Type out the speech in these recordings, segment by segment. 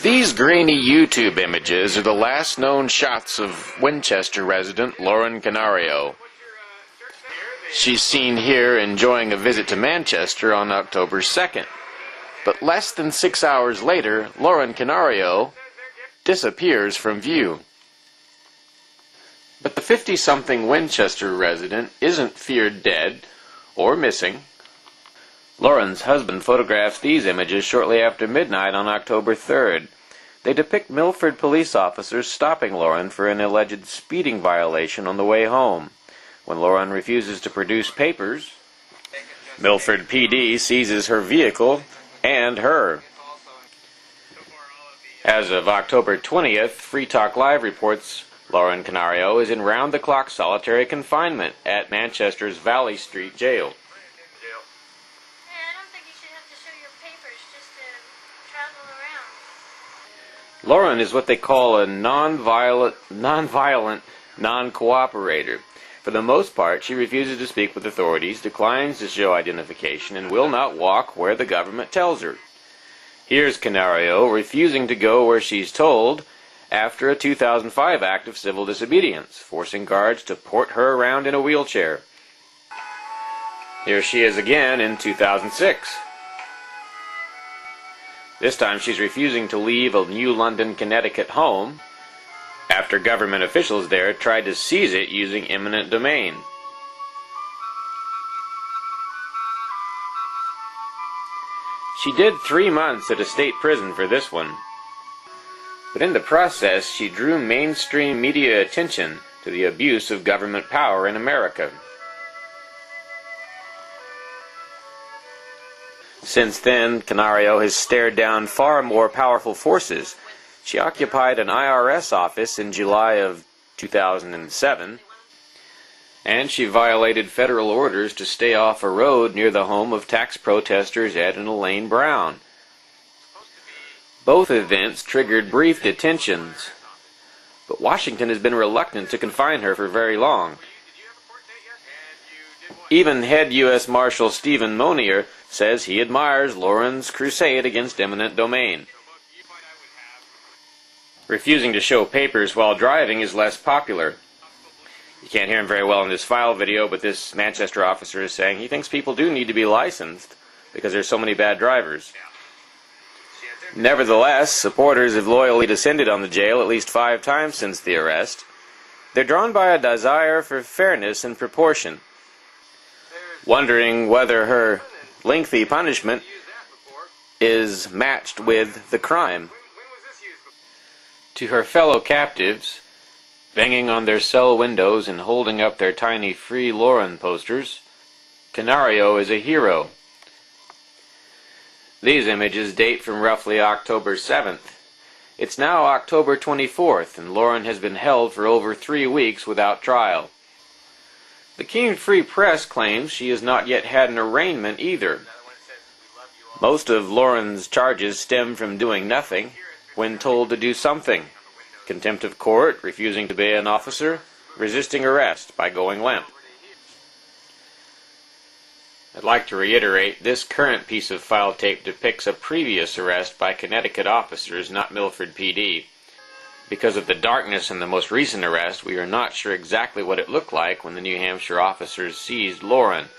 These grainy YouTube images are the last known shots of Winchester resident Lauren Canario. She's seen here enjoying a visit to Manchester on October 2nd. But less than 6 hours later, Lauren Canario disappears from view. But the 50-something Winchester resident isn't feared dead or missing. Lauren's husband photographs these images shortly after midnight on October 3rd. They depict Milford police officers stopping Lauren for an alleged speeding violation on the way home. When Lauren refuses to produce papers, Milford PD seizes her vehicle and her. As of October 20th, Free Talk Live reports Lauren Canario is in round-the-clock solitary confinement at Manchester's Valley Street Jail. I don't think you should have to show your papers just to travel around. Lauren is what they call a non-violent non-cooperator. For the most part, she refuses to speak with authorities, declines to show identification, and will not walk where the government tells her. Here's Canario refusing to go where she's told after a 2005 act of civil disobedience, forcing guards to port her around in a wheelchair. Here she is again in 2006. This time she's refusing to leave a New London, Connecticut home after government officials there tried to seize it using eminent domain. She did 3 months at a state prison for this one. But in the process, she drew mainstream media attention to the abuse of government power in America. Since then, Canario has stared down far more powerful forces. She occupied an IRS office in July of 2007, and she violated federal orders to stay off a road near the home of tax protesters Ed and Elaine Brown. Both events triggered brief detentions, but Washington has been reluctant to confine her for very long. Even head U.S. Marshal Stephen Monier says he admires Lauren's crusade against eminent domain. Refusing to show papers while driving is less popular. You can't hear him very well in this file video, but this Manchester officer is saying he thinks people do need to be licensed because there's so many bad drivers. Nevertheless, supporters have loyally descended on the jail at least 5 times since the arrest. They're drawn by a desire for fairness and proportion, wondering whether her lengthy punishment is matched with the crime. To her fellow captives, banging on their cell windows and holding up their tiny Free Lauren posters, Canario is a hero. These images date from roughly October 7th. It's now October 24th, and Lauren has been held for over 3 weeks without trial. The Keene Free Press claims she has not yet had an arraignment either. Most of Lauren's charges stem from doing nothing when told to do something: contempt of court, refusing to obey an officer, resisting arrest by going limp. I'd like to reiterate, this current piece of file tape depicts a previous arrest by Connecticut officers, not Milford PD. Because of the darkness in the most recent arrest, we are not sure exactly what it looked like when the New Hampshire officers seized Lauren.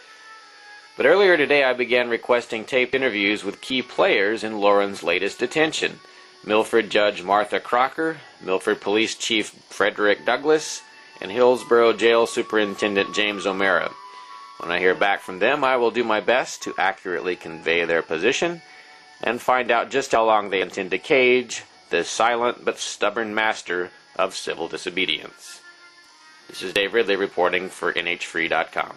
But earlier today I began requesting taped interviews with key players in Lauren's latest detention: Milford Judge Martha Crocker, Milford Police Chief Frederick Douglass, and Hillsborough Jail Superintendent James O'Mara. When I hear back from them, I will do my best to accurately convey their position and find out just how long they intend to cage the silent but stubborn master of civil disobedience. This is Dave Ridley reporting for NHFree.com.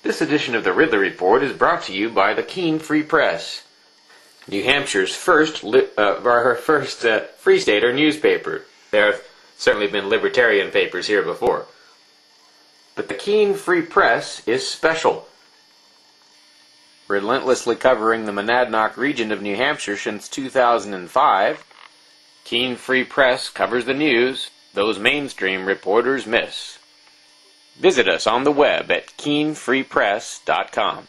This edition of the Ridley Report is brought to you by the Keene Free Press, New Hampshire's first Free Stater newspaper. There have certainly been libertarian papers here before, but the Keene Free Press is special. Relentlessly covering the Monadnock region of New Hampshire since 2005, Keene Free Press covers the news those mainstream reporters miss. Visit us on the web at KeeneFreePress.com.